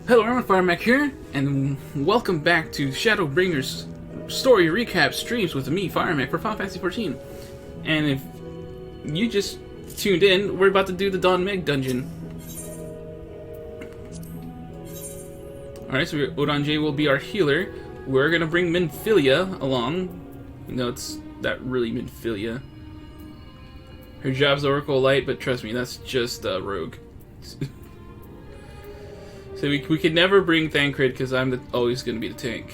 Hello everyone, Firemac here, and welcome back to Shadowbringers story recap streams with me, Firemac, for Final Fantasy XIV. And if you just tuned in, we're about to do the Dawn Meg dungeon. Alright, so Udon J will be our healer. We're gonna bring Minfilia along. You know, it's that really Minfilia. Her job's Oracle Light, but trust me, that's just Rogue. So we could never bring Thancred because I'm always going to be the tank.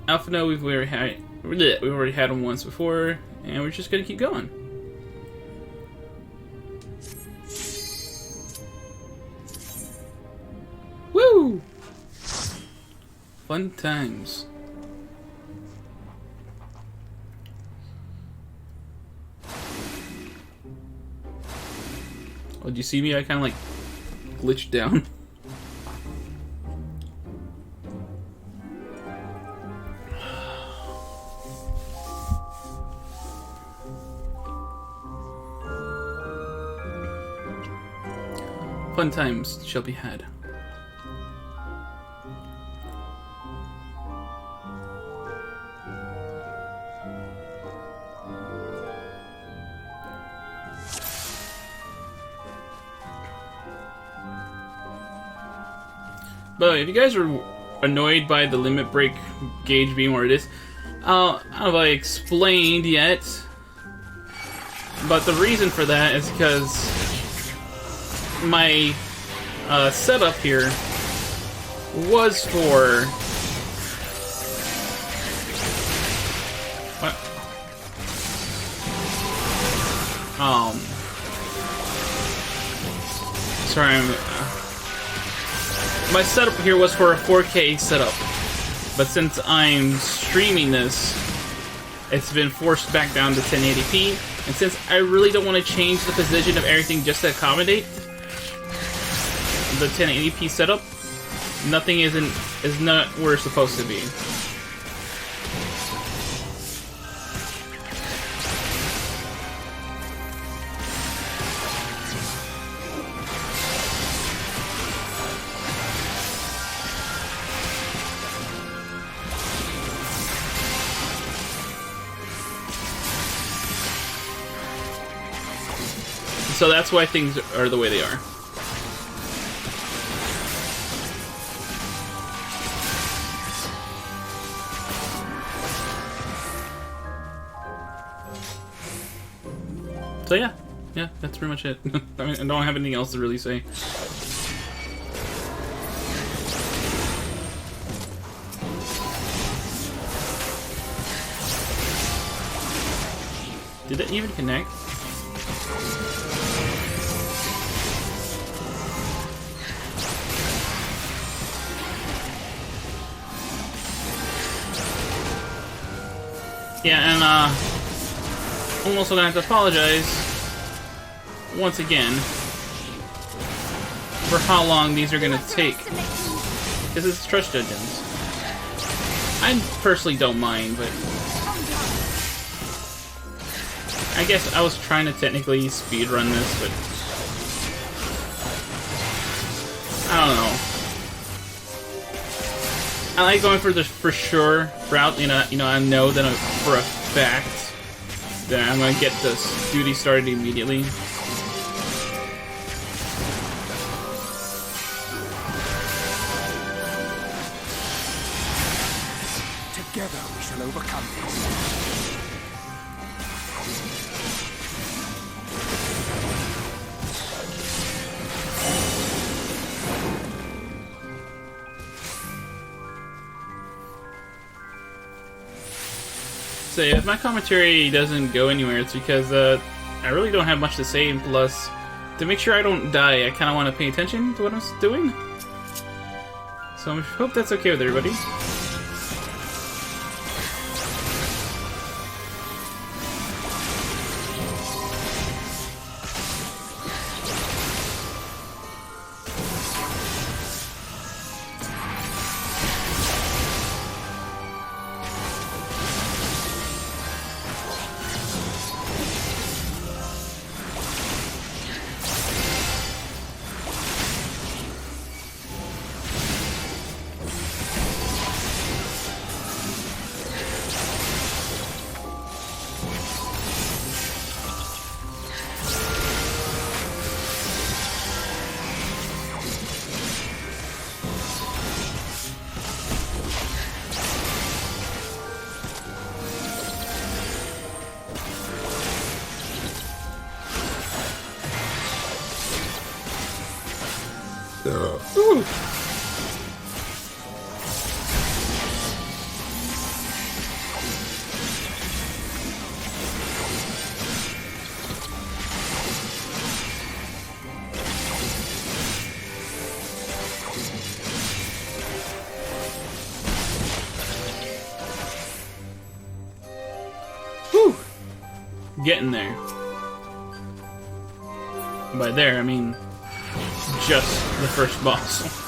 Alphino, we've already had him once before, and we're just going to keep going. Woo! Fun times. Oh, did you see me? I kind of like glitched down. Fun times shall be had. But if you guys are annoyed by the limit break gauge being where it is, I don't know if I explained yet, but the reason for that is because my setup here was for... What? Sorry, my setup here was for a 4K setup, but since I'm streaming this, it's been forced back down to 1080p, and since I really don't want to change the position of everything just to accommodate the 1080p setup, nothing is not where it's supposed to be. So that's why things are the way they are. So yeah, that's pretty much it. I don't have anything else to really say. Did it even connect? Yeah, and I'm also gonna have to apologize once again for how long these are gonna take, because it's Trust Dungeons. I personally don't mind, but I guess I was trying to technically speedrun this, but I don't know. I like going for the for sure route. You know, I know that for a fact that I'm gonna get this duty started immediately. Together we shall overcome this. So if my commentary doesn't go anywhere, it's because I really don't have much to say, and plus, to make sure I don't die, I kind of want to pay attention to what I'm doing. So I hope that's okay with everybody. Ooh. Whew. Getting there. By there, I mean just the first boss.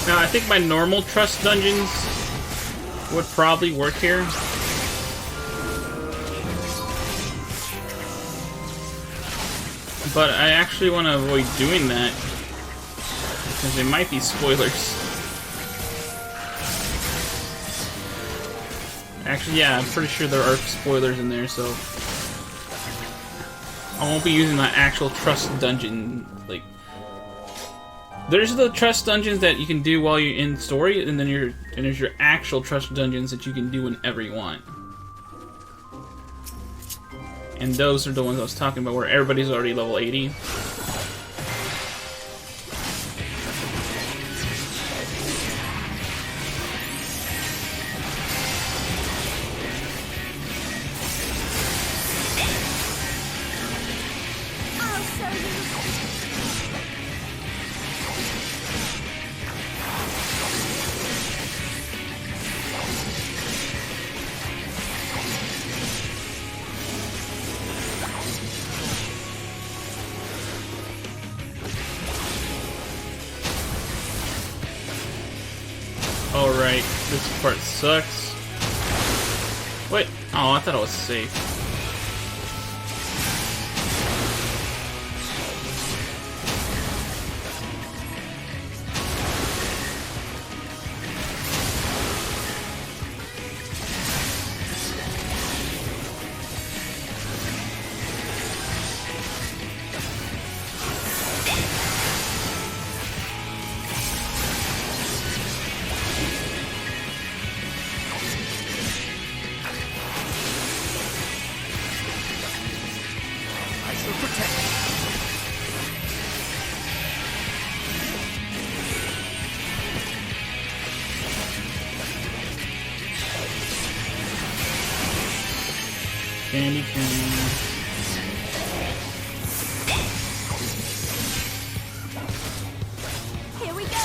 Now, I think my normal trust dungeons would probably work here. But I actually want to avoid doing that, because they might be spoilers. Actually, yeah, I'm pretty sure there are spoilers in there, so I won't be using that actual trust dungeon, like... There's the trust dungeons that you can do while you're in story, and then there's your actual trust dungeons that you can do whenever you want. And those are the ones I was talking about, where everybody's already level 80. Alright, this part sucks. Wait, oh, I thought I was safe. Candy cane. Here we go.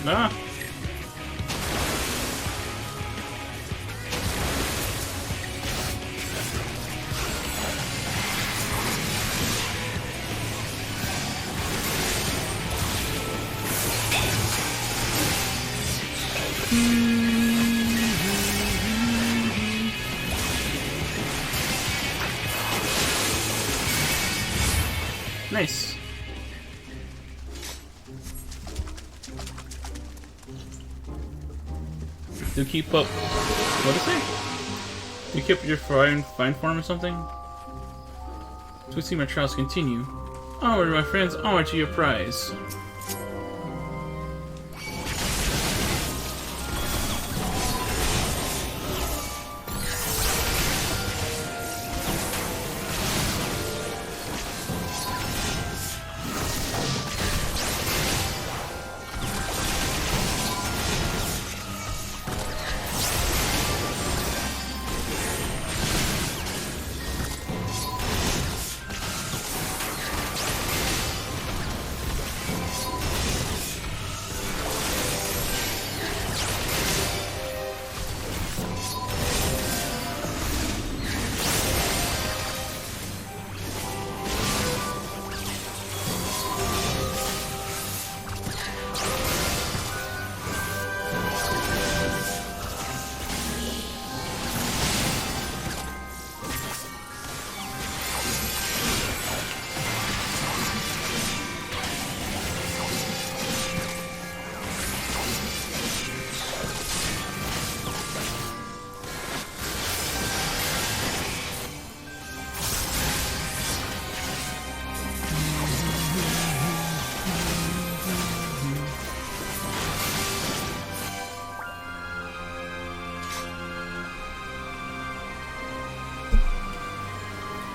Ah. Nice. Do keep up. What is it? Do you keep up your fine form or something? So we see my trials continue. Onward, my friends, onward to your prize.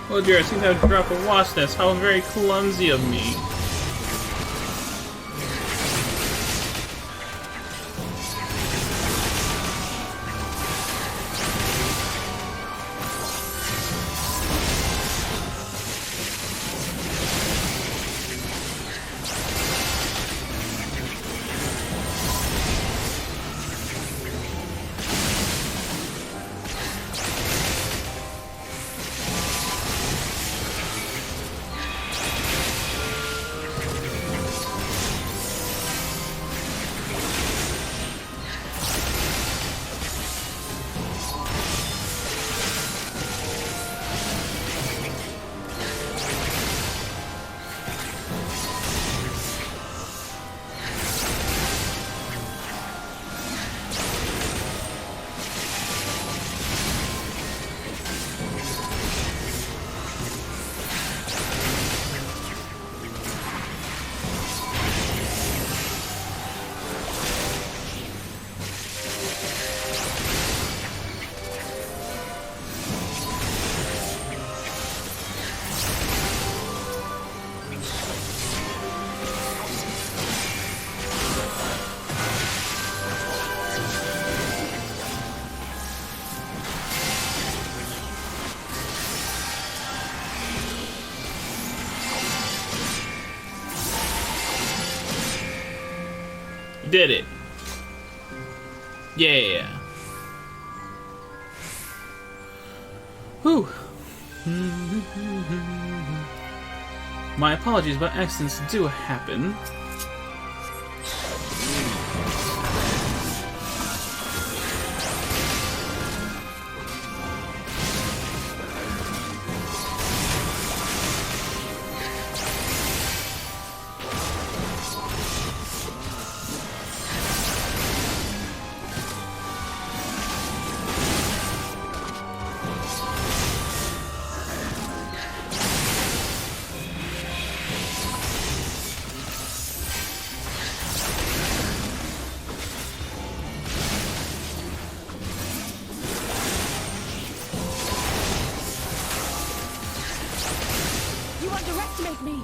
Oh dear, I seem to have dropped a wasp nest. How very clumsy of me. Did it. Yeah. Whew. My apologies, but accidents do happen. You underestimate me!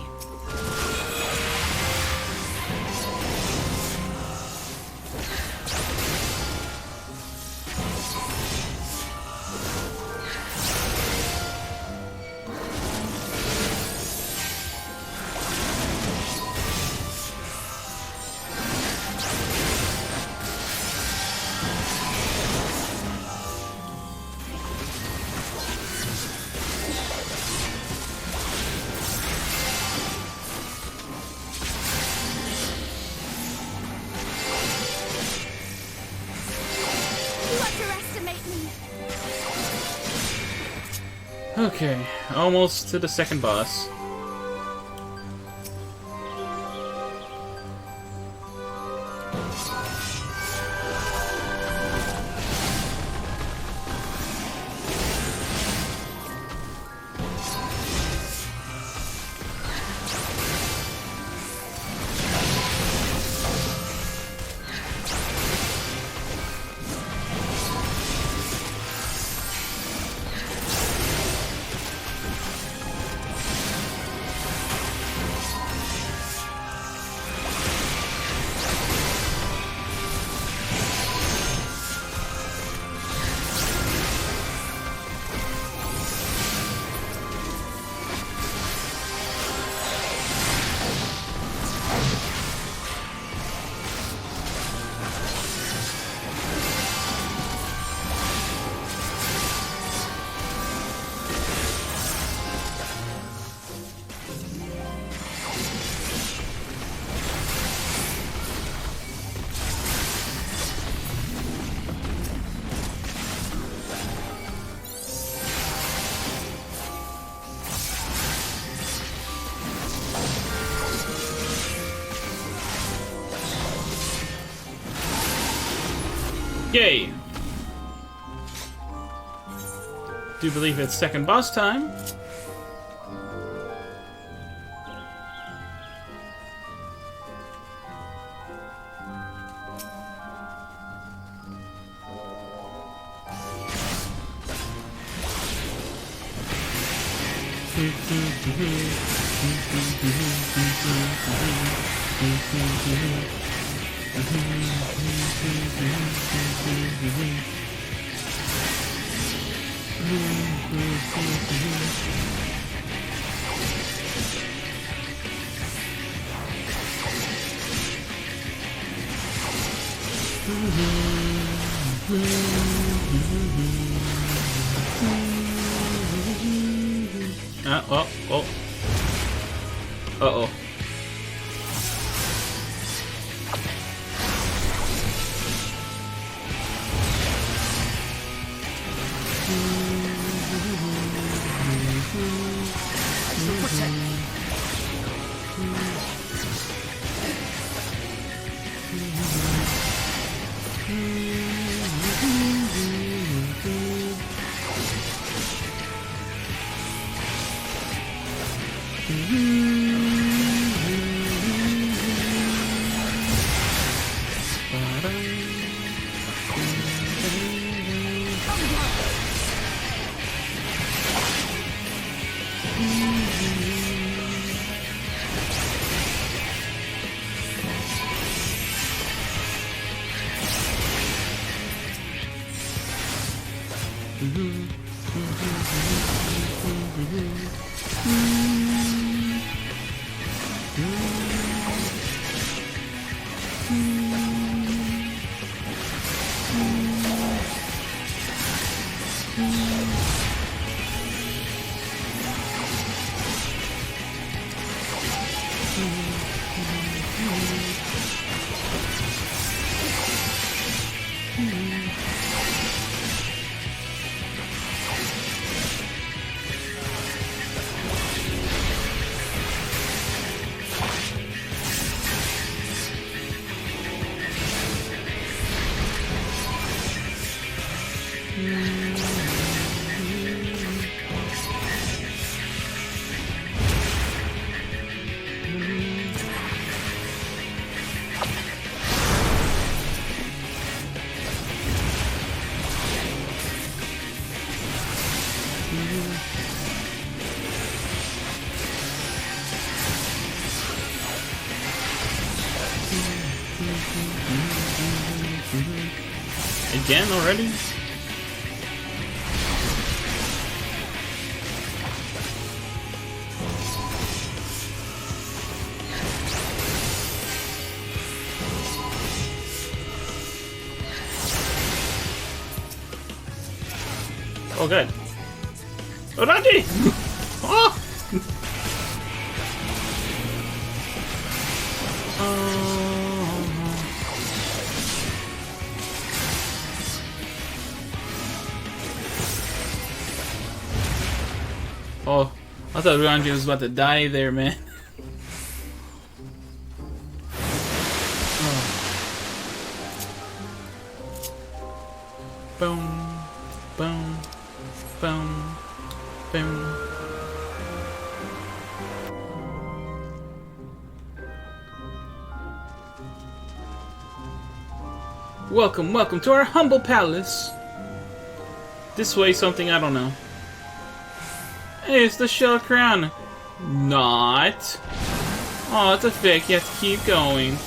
Okay, almost to the second boss. Yay! Do believe it's second boss time. Oh. Uh-oh. Again already? Oh, good. Oh, Randy! Oh! thought Ranji was about to die there, man. Boom, boom, boom, boom. Welcome, welcome to our humble palace. This way, something I don't know. Hey, it's the shell crown. Not. Oh, it's a fake. You have to keep going.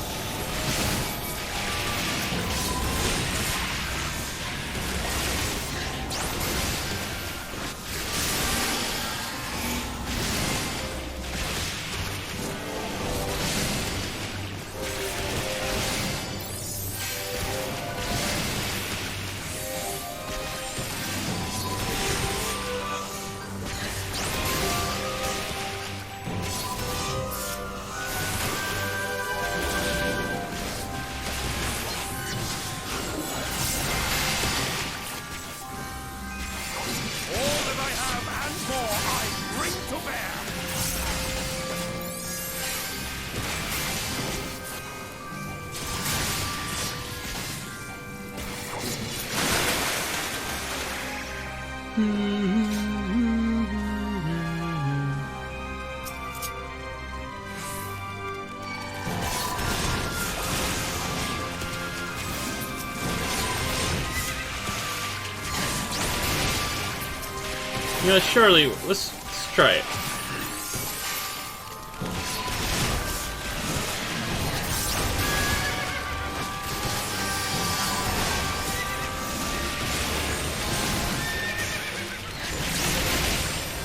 You know, surely, let's try it.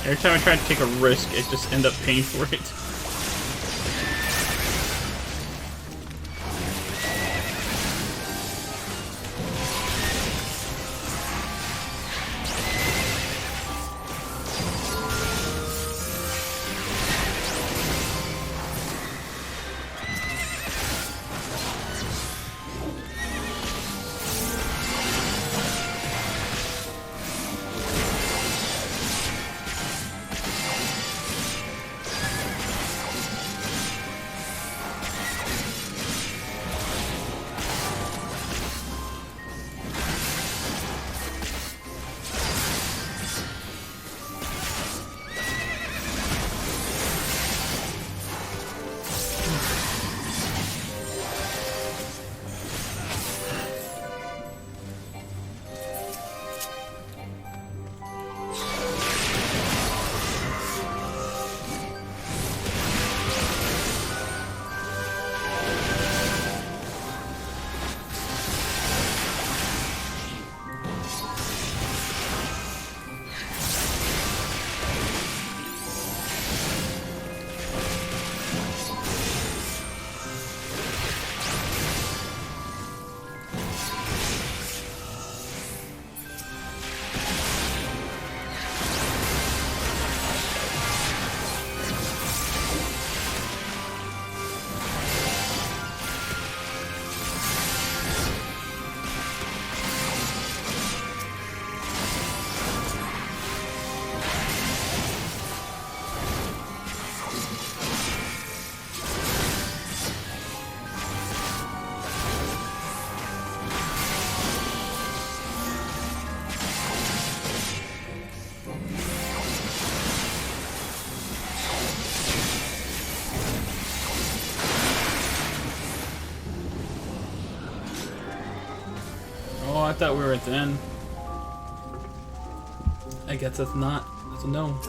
Every time I try to take a risk, it just ends up paying for it. I thought we were at the end. I guess that's not. That's a no.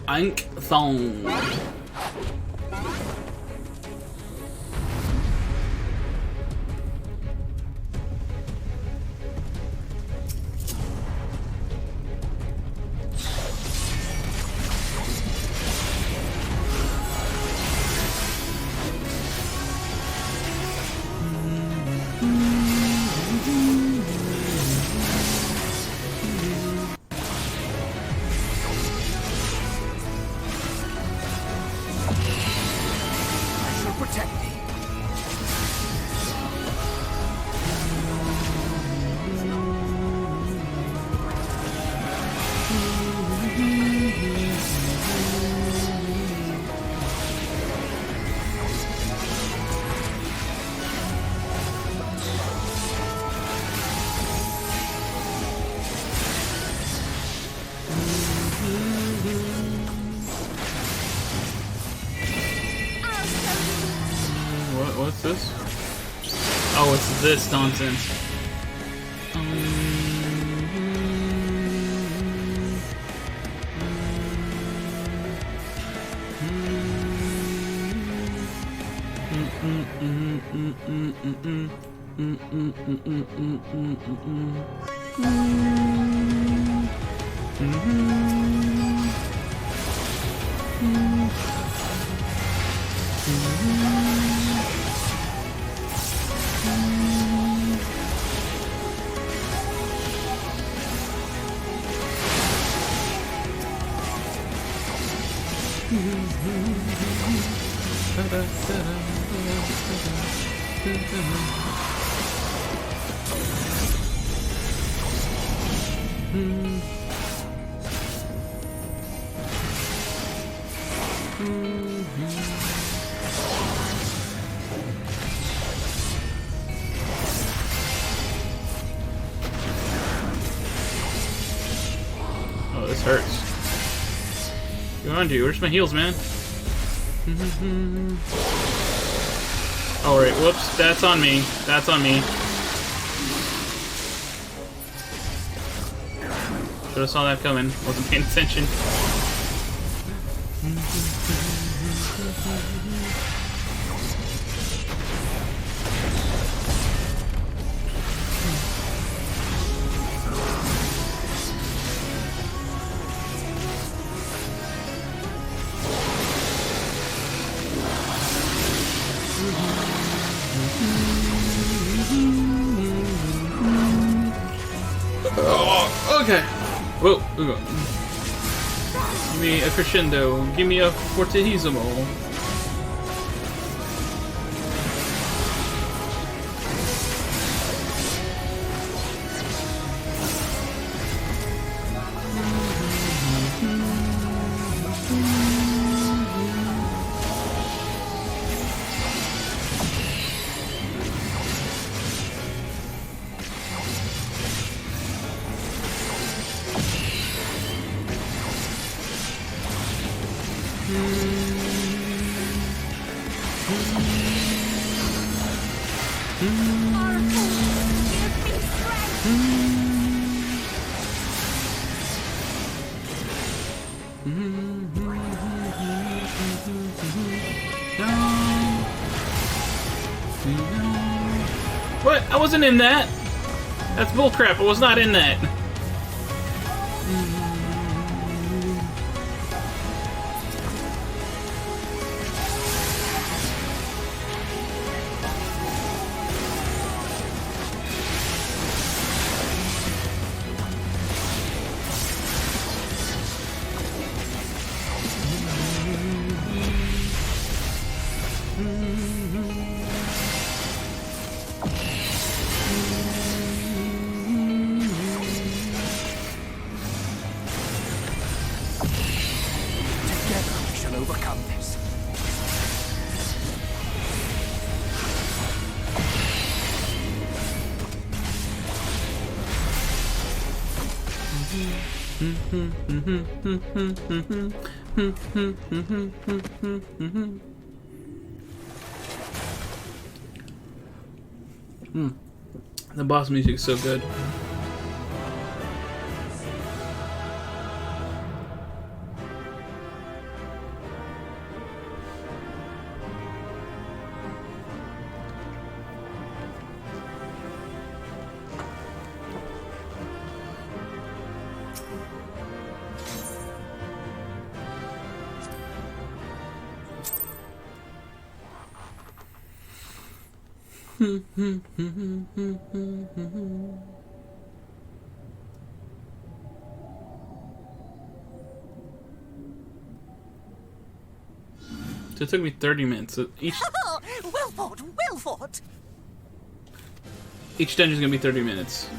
Ink Thong. Protect me. What's this? Oh, it's this nonsense. Oh, this hurts. What on, dude? Where's my heals, man? Alright, whoops. That's on me. That's on me. Should have saw that coming. Wasn't paying attention. Okay. Whoa. Give me a crescendo. Give me a fortissimo. What? I wasn't in that. That's bullcrap. I was not in that. Overcome this. The boss music is so good. So it took me 30 minutes. So Wilford! each dungeon is gonna be 30 minutes.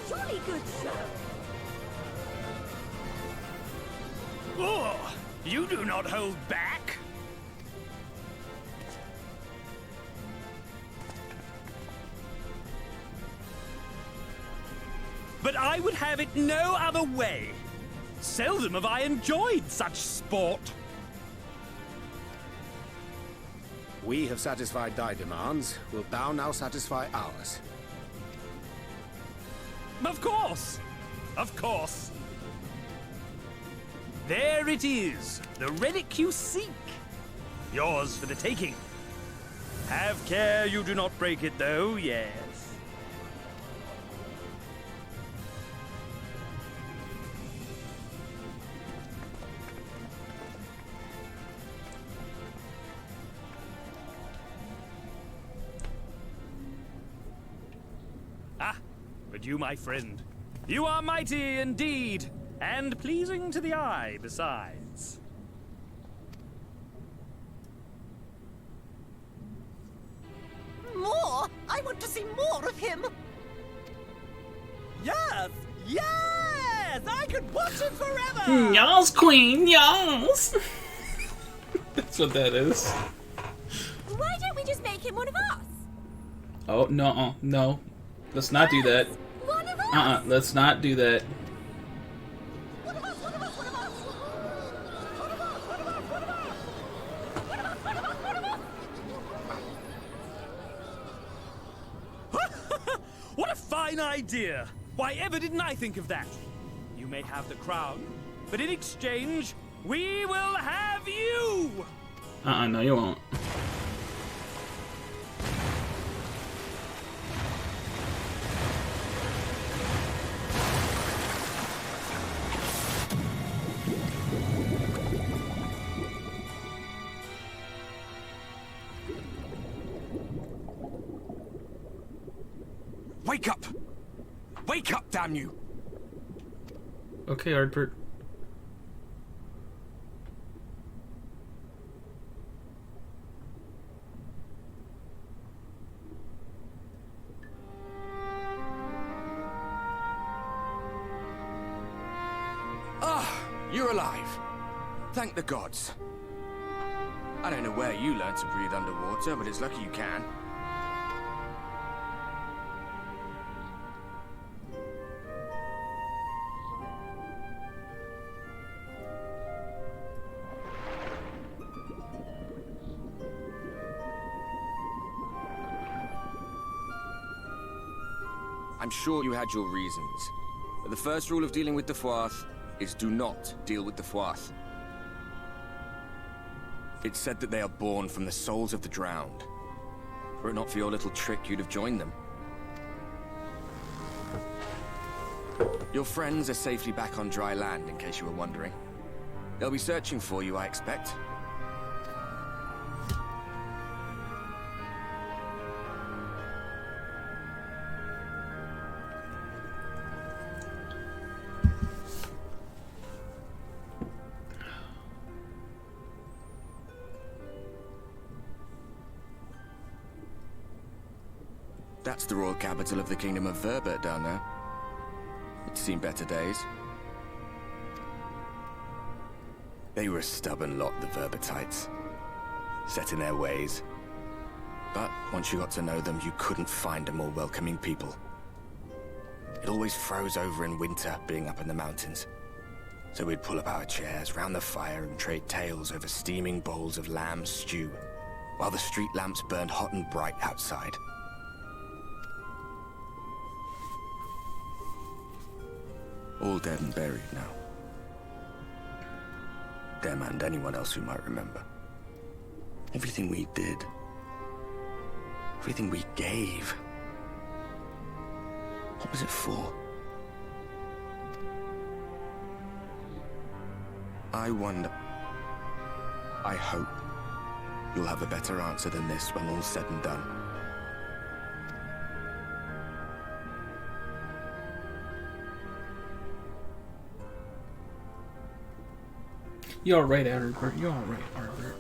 Jolly good show. Oh, you do not hold back. But I would have it no other way. Seldom have I enjoyed such sport. We have satisfied thy demands. Wilt thou now satisfy ours? Of course. Of course. There it is, the relic you seek. Yours for the taking. Have care you do not break it, though, yes. Ah, but you, my friend, you are mighty indeed, and pleasing to the eye besides. More? I want to see more of him. Yes! Yes! I could watch it forever! Y'all's queen, y'all's. That's what that is. Why don't we just make him one of us? Oh, no, no. Let's not do that. One of us? Let's not do that. One of us, one of us, one of us! One of us, one of us, one of us! One of us, one of us, one of us! What a fine idea! Why ever didn't I think of that? You may have the crown, but in exchange, we will have you! No, you won't. Wake up! Wake up, damn you! Okay, Ardbert. Ah, you're alive. Thank the gods. I don't know where you learned to breathe underwater, but it's lucky you can. I'm sure you had your reasons, but the first rule of dealing with the Fwath is do not deal with the Fwath. It's said that they are born from the souls of the drowned. Were it not for your little trick, you'd have joined them. Your friends are safely back on dry land, in case you were wondering. They'll be searching for you, I expect. That's the royal capital of the Kingdom of Verbert down there. It's seen better days. They were a stubborn lot, the Verbertites. Set in their ways. But once you got to know them, you couldn't find a more welcoming people. It always froze over in winter, being up in the mountains. So we'd pull up our chairs round the fire and trade tales over steaming bowls of lamb stew, while the street lamps burned hot and bright outside. All dead and buried now. Them and anyone else who might remember. Everything we did, everything we gave, What was it for? I wonder... I hope you'll have a better answer than this when all's said and done. You're alright, Albert. You're alright, Albert.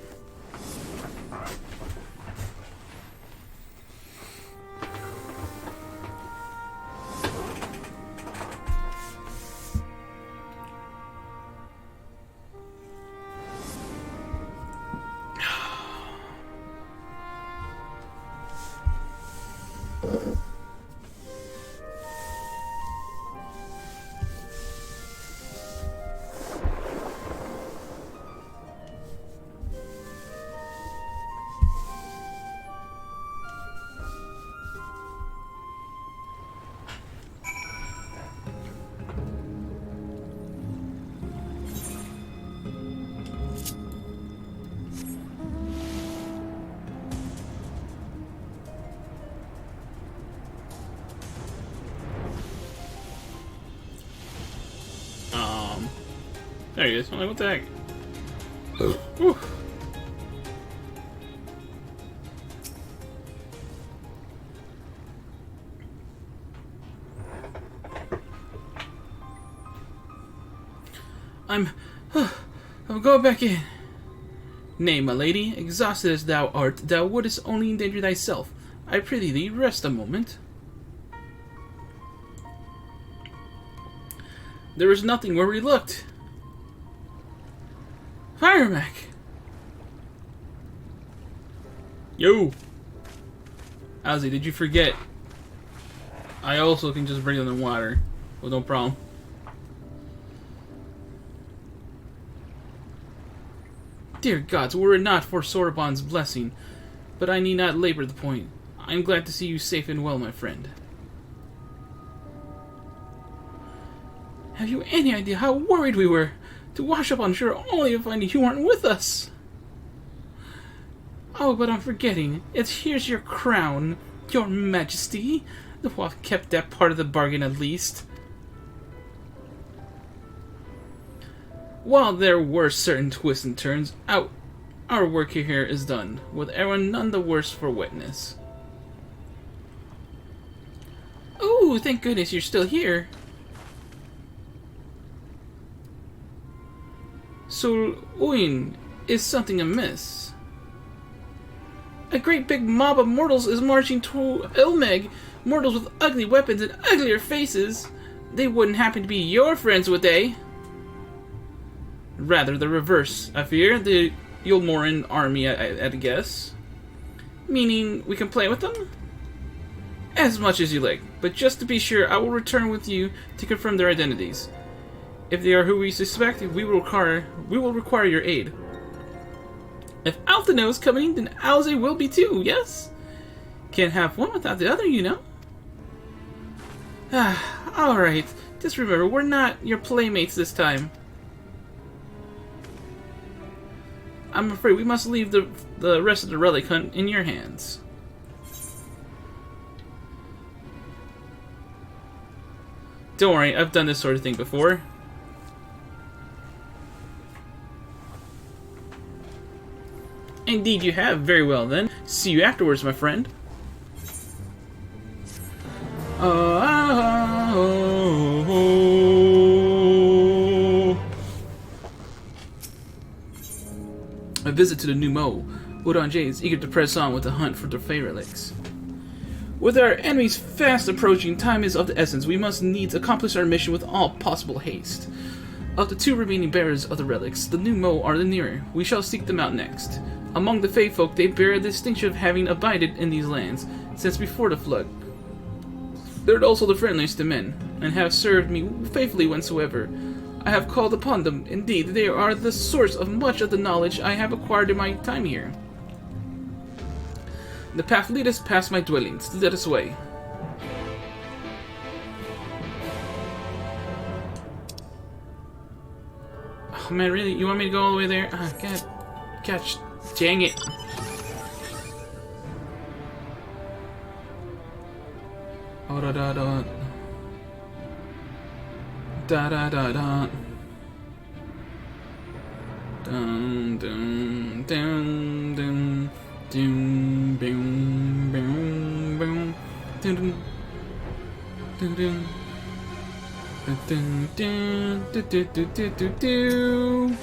There he is. I'm like, what the heck? Whew. I'll go back in. Nay, my lady, exhausted as thou art, thou wouldst only endanger thyself. I prithee thee, rest a moment. There was nothing where we looked. Firemac! Yo! Ozzy, did you forget? I also can just bring them in water with no problem. Dear gods, were it not for Sorbonne's blessing, but I need not labor the point. I am glad to see you safe and well, my friend. Have you any idea how worried we were to wash up on shore only to find you weren't with us? Oh, but I'm forgetting. Here's your crown, your majesty. The Waff kept that part of the bargain at least. While there were certain twists and turns, our work here is done, with everyone none the worse for witness. Oh, thank goodness you're still here. So, Oin, is something amiss? A great big mob of mortals is marching to Ilmeg. Mortals with ugly weapons and uglier faces. They wouldn't happen to be your friends, would they? Rather the reverse, I fear. The Yulmoran army, I'd guess. Meaning, we can play with them? As much as you like, but just to be sure, I will return with you to confirm their identities. If they are who we suspect, we will require your aid. If Altano is coming, then Alze will be too, yes? Can't have one without the other, you know? Alright. Just remember, we're not your playmates this time. I'm afraid we must leave the rest of the relic hunt in your hands. Don't worry, I've done this sort of thing before. Indeed you have. Very well then. See you afterwards, my friend. A visit to the new Mo. Udanje is eager to press on with the hunt for the Fey relics. With our enemies fast approaching, time is of the essence. We must needs accomplish our mission with all possible haste. Of the two remaining bearers of the relics, the new Mo are the nearer. We shall seek them out next. Among the Fey folk, they bear the distinction of having abided in these lands since before the flood. They're also the friendliest to men, and have served me faithfully whensoever I have called upon them. Indeed, they are the source of much of the knowledge I have acquired in my time here. The path leadeth past my dwellings. Let us away. Oh man, really? You want me to go all the way there? Ah, God. Gosh, dang it. Oh, Da da da da. Dun dun dun dun dun boom boom boom dun dun dun dun dun dun dun dun dun dun dun.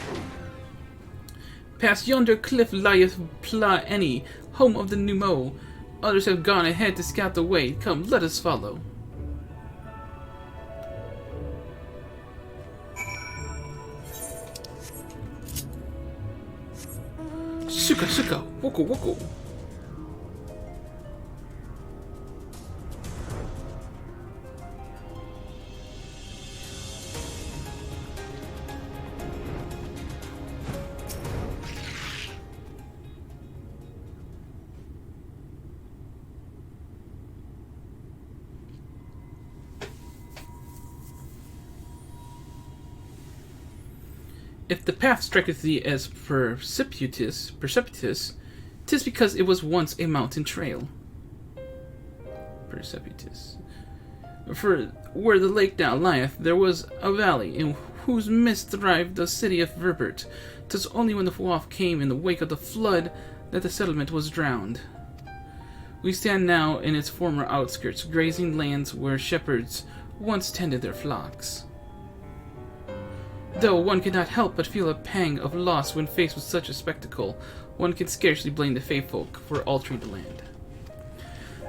Past yonder cliff lieth Pla Any, home of the Numo. Others have gone ahead to scout the way. Come, let us follow. Suka suka, woko woko. If the path striketh thee as precipitous, 'tis because it was once a mountain trail. Precipitous. For where the lake now lieth, there was a valley, in whose midst thrived the city of Verbert. 'Tis only when the Fuaf came in the wake of the flood that the settlement was drowned. We stand now in its former outskirts, grazing lands where shepherds once tended their flocks. Though one cannot help but feel a pang of loss when faced with such a spectacle, one can scarcely blame the Fae folk for altering the land.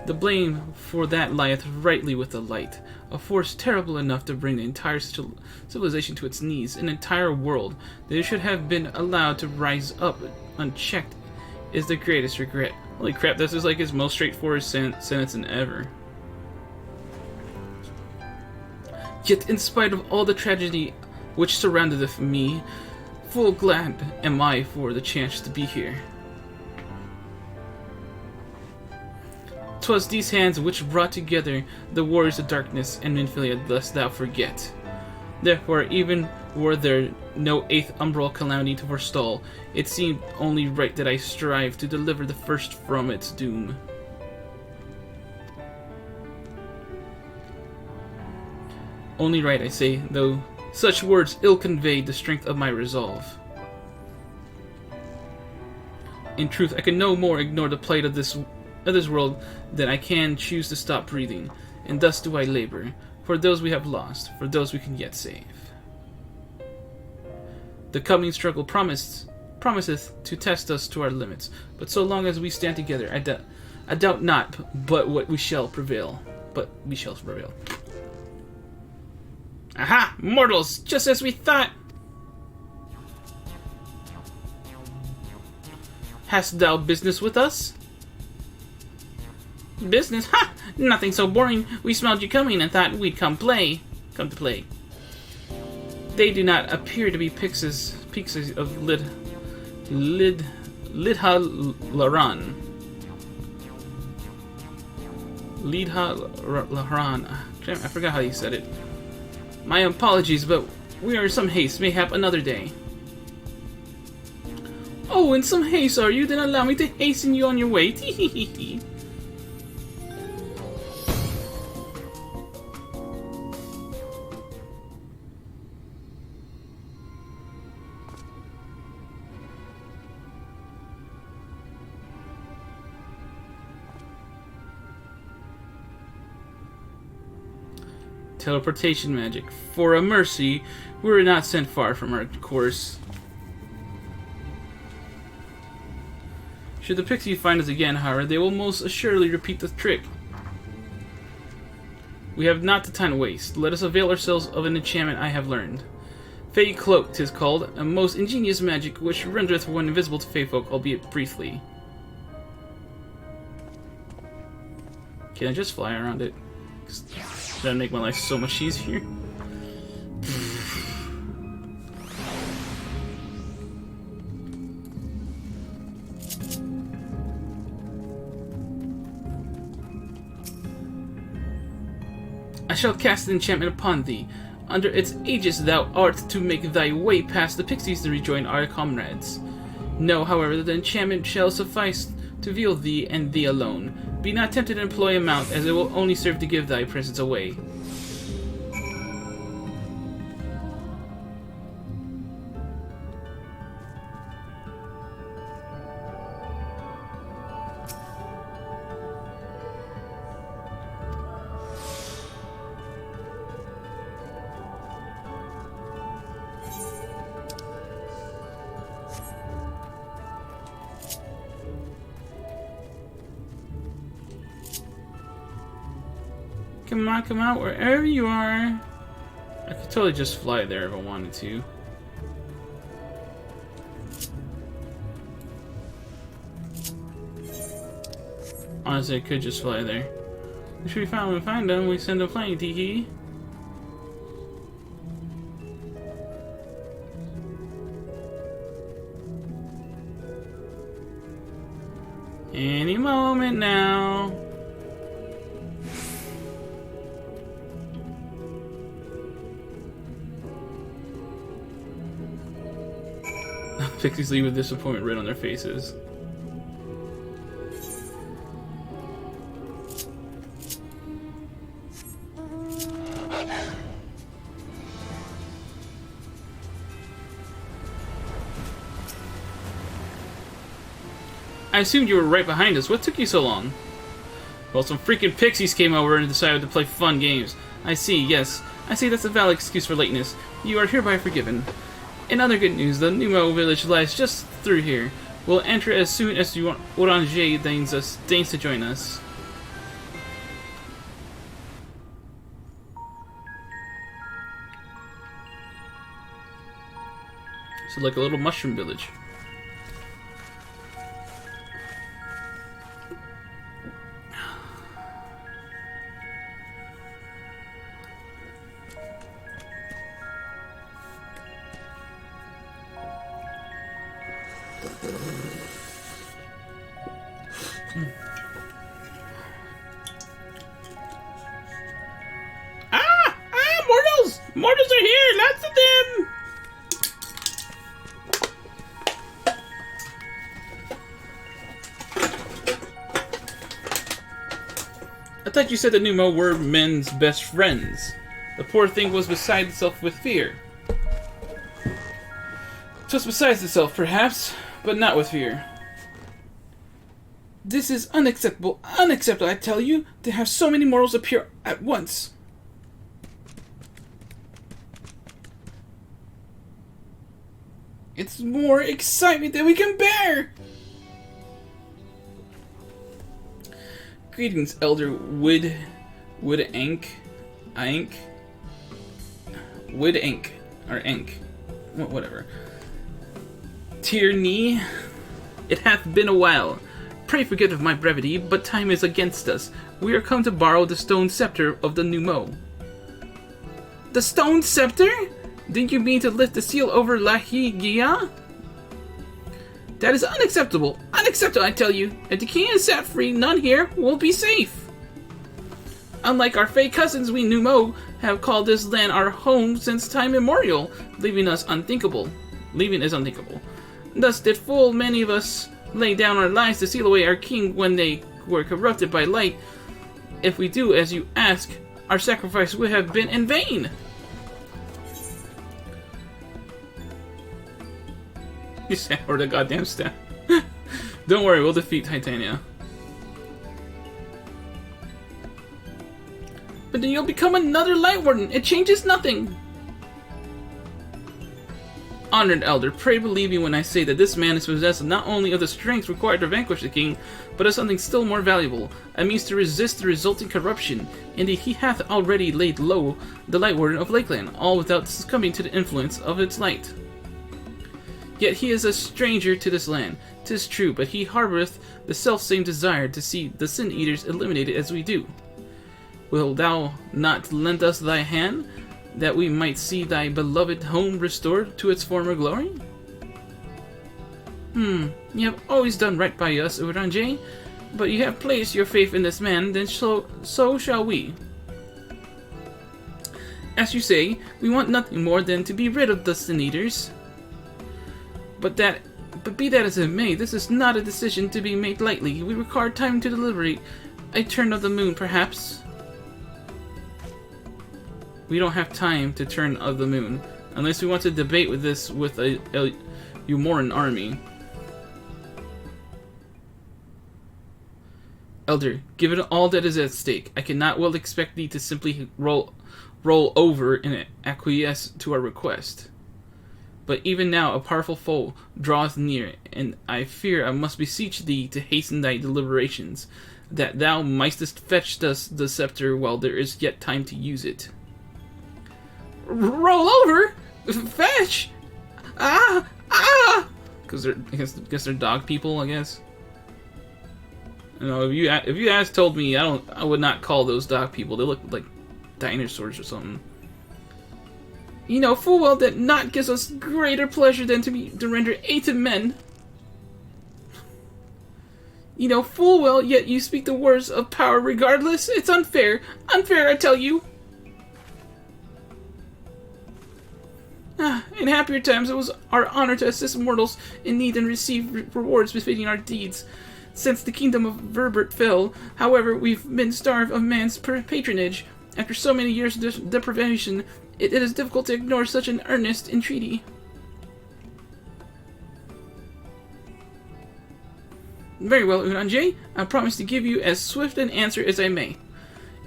The blame for that lieth rightly with the Light, a force terrible enough to bring the entire civilization to its knees, an entire world that it should have been allowed to rise up unchecked is the greatest regret. Holy crap, this is like his most straightforward sentence than ever. Yet in spite of all the tragedy which surroundeth me, full glad am I for the chance to be here. 'Twas these hands which brought together the warriors of darkness and Minfilia, lest thou forget. Therefore, even were there no 8th umbral calamity to forestall, it seemed only right that I strive to deliver the first from its doom. Only right, I say, though such words ill conveyed the strength of my resolve. In truth, I can no more ignore the plight of this world than I can choose to stop breathing, and thus do I labor, for those we have lost, for those we can yet save. The coming struggle promiseth to test us to our limits, but so long as we stand together, I doubt not but what we shall prevail. Aha! Mortals! Just as we thought! Hast thou business with us? Business? Ha! Nothing so boring. We smelled you coming and thought we'd come to play. They do not appear to be pixies of Lidha Laran. Lidha Laran. I forgot how you said it. My apologies, but we are in some haste. Mayhap another day. Oh, in some haste, are you? Then allow me to hasten you on your way. Tee-hee-hee-hee. Teleportation magic. For a mercy, we were not sent far from our course. Should the pixie find us again, however, they will most assuredly repeat the trick. We have not the time to waste. Let us avail ourselves of an enchantment I have learned. Fey Cloak, 'tis called, a most ingenious magic which rendereth one invisible to Fey folk, albeit briefly. Can I just fly around it? That'd make my life so much easier. I shall cast an enchantment upon thee. Under its aegis thou art to make thy way past the pixies to rejoin our comrades. Know, however, that the enchantment shall suffice to veil thee and thee alone. Be not tempted to employ a mount, as it will only serve to give thy presence away. Come on, wherever you are. I could totally just fly there if I wanted to. Honestly, I could just fly there. If we find them, we send them flying, Tiki. Any moment now. Pixies leave with disappointment written on their faces. I assumed you were right behind us. What took you so long? Well, some freaking pixies came over and decided to play fun games. I see, yes. I see that's a valid excuse for lateness. You are hereby forgiven. In other good news, the Numo village lies just through here. We'll enter as soon as Oranje deigns to join us. So like a little mushroom village. Mortals are here! Lots of them! I thought you said the Numo were men's best friends. The poor thing was beside itself with fear. Just besides itself, perhaps, but not with fear. This is unacceptable. Unacceptable, I tell you, to have so many mortals appear at once. It's more excitement than we can bear! Greetings, Elder Wood Ank. Wood Ank. Or Ank. Whatever. Tierney. It hath been a while. Pray forgive of my brevity, but time is against us. We are come to borrow the stone scepter of the Numo. The stone scepter? Didn't you mean to lift the seal over Lahigia? That is unacceptable. Unacceptable, I tell you. If the king is set free, none here will be safe. Unlike our fey cousins, we Numo have called this land our home since time immemorial, leaving is unthinkable. Thus did full many of us lay down our lives to seal away our king when they were corrupted by light. If we do as you ask, our sacrifice would have been in vain. Or the goddamn staff. Don't worry, we'll defeat Titania. But then you'll become another Light Warden. It changes nothing. Honored Elder, pray believe me when I say that this man is possessed not only of the strength required to vanquish the king, but of something still more valuable, a means to resist the resulting corruption. Indeed, he hath already laid low the Light Warden of Lakeland, all without succumbing to the influence of its light. Yet he is a stranger to this land. 'Tis true, but he harboureth the self-same desire to see the Sin-Eaters eliminated as we do. Wilt thou not lend us thy hand, that we might see thy beloved home restored to its former glory? You have always done right by us, Uranje, but you have placed your faith in this man, then so shall we. As you say, we want nothing more than to be rid of the Sin-Eaters. But be that as it may, this is not a decision to be made lightly. We require time to deliberate. A turn of the moon, perhaps. We don't have time to turn of the moon, unless we want to debate with this with a Umoran army. Elder, given all that is at stake, I cannot well expect thee to simply roll over and acquiesce to our request. But even now a powerful foe draweth near, and I fear I must beseech thee to hasten thy deliberations. that thou mightest fetch us the scepter while there is yet time to use it. Roll over? Fetch? Ah! Ah! Because I guess they're dog people, I guess. You know, if you guys told me, I would not call those dog people. They look like dinosaurs or something. You know full well that naught gives us greater pleasure than to render aid to men. You know full well, yet you speak the words of power regardless. It's unfair. Unfair, I tell you. In happier times, it was our honor to assist mortals in need and receive rewards befitting our deeds. Since the kingdom of Verbert fell, however, we've been starved of man's patronage. After so many years of deprivation, it is difficult to ignore such an earnest entreaty. Very well, Unanje. I promise to give you as swift an answer as I may.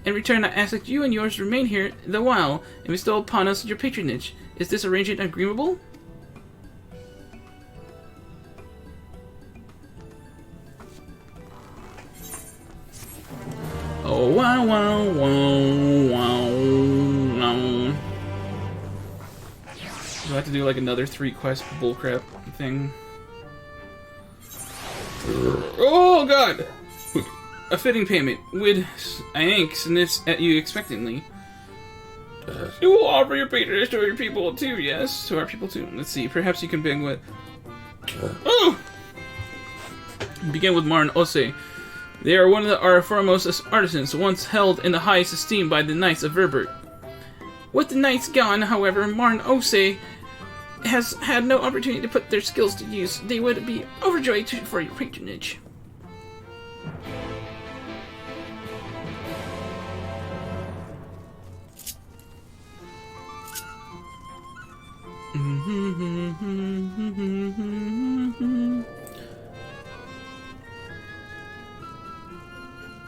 In return, I ask that you and yours remain here the while and bestow upon us your patronage. Is this arrangement agreeable? Oh, wow, wow, wow, wow, wow. Do I have to do like another 3 quest bullcrap thing? Oh, God! A fitting payment. With Aang sniffs at you expectantly. You will offer your patronage to your people too, yes? To our people too. Let's see, perhaps you can begin with... Oh! Begin with Marn Ose. They are one of our foremost artisans, once held in the highest esteem by the Knights of Verbert. With the Knights gone, however, Marn Ose has had no opportunity to put their skills to use. They would be overjoyed for your patronage.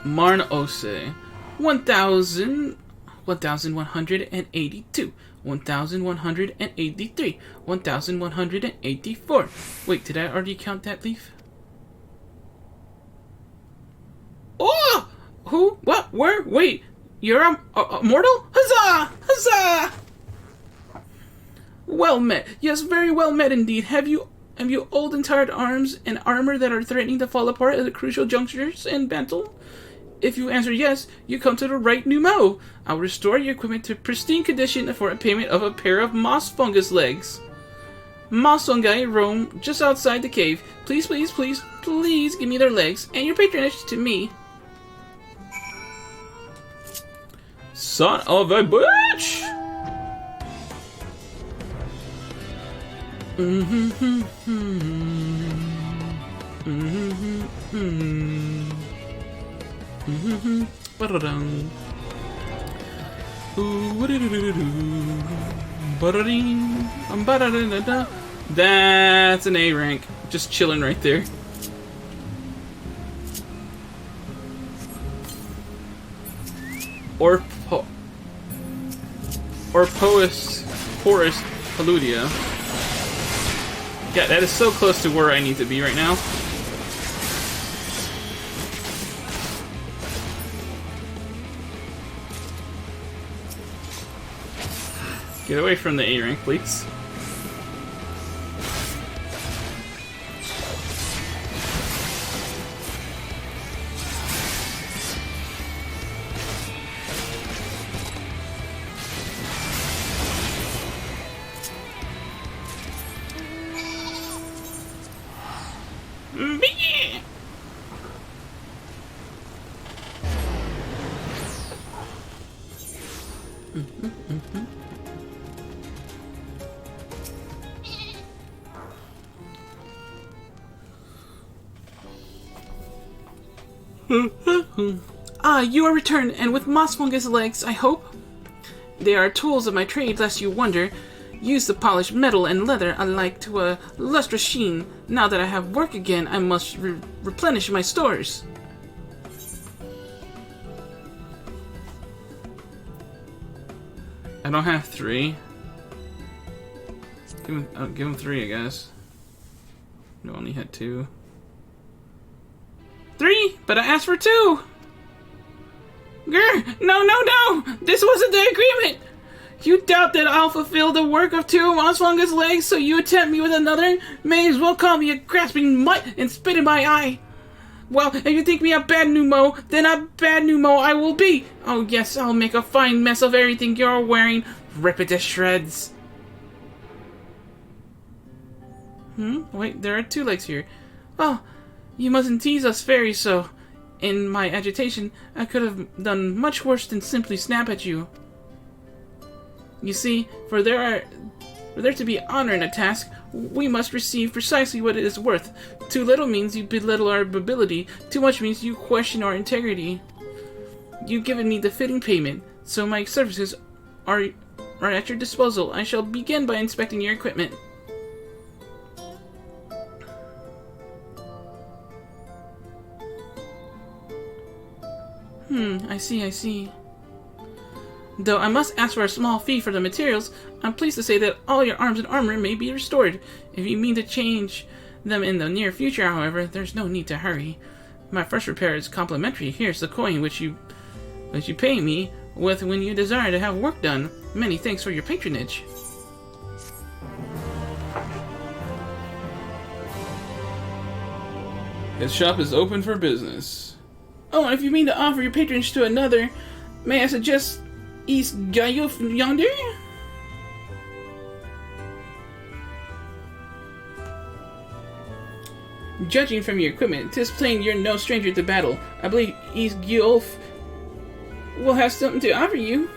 Marn Ose. 1,182, 1,183, 1,184. Wait, did I already count that leaf? Oh! Who? What? Where? Wait, you're a mortal? Huzzah! Huzzah! Well met. Yes, very well met indeed. Have you old and tired arms and armor that are threatening to fall apart at the crucial junctures in battle? If you answer yes, you come to the right Numo. I'll restore your equipment to pristine condition for a payment of a pair of moss fungus legs. Moss fungi roam just outside the cave. Please, please, please, please give me their legs and your patronage to me. Son of a bitch! That's an A rank. Just chilling right there. Or Porus Paludia. Yeah, that is so close to where I need to be right now. Get away from the A rank, please. Ah, you are returned, and with moss fungus legs, I hope? They are tools of my trade, lest you wonder. Use the polished metal and leather alike to a lustrous sheen. Now that I have work again, I must replenish my stores. I don't have 3. Give him 3, I guess. No, only had 2. 3? But I asked for 2! Grr! No! This wasn't the agreement! You doubt that I'll fulfill the work of 2 of Oswalga's legs, so you attempt me with another? May as well call me a grasping mutt and spit in my eye! Well, if you think me a bad pneumo, then a bad pneumo I will be! Oh yes, I'll make a fine mess of everything you're wearing. Rip it to shreds. Wait, there are 2 legs here. Oh, you mustn't tease us fairies so. In my agitation, I could have done much worse than simply snap at you. You see, for there to be honor in a task, we must receive precisely what it is worth. Too little means you belittle our ability. Too much means you question our integrity. You've given me the fitting payment, so my services are at your disposal. I shall begin by inspecting your equipment. I see. Though I must ask for a small fee for the materials, I'm pleased to say that all your arms and armor may be restored. If you mean to change them in the near future, however, there's no need to hurry. My first repair is complimentary. Here's the coin which you pay me with when you desire to have work done. Many thanks for your patronage. His shop is open for business. Oh, if you mean to offer your patronage to another, may I suggest East Gayuf yonder? Judging from your equipment, 'tis plain you're no stranger to battle. I believe East Gayuf will have something to offer you.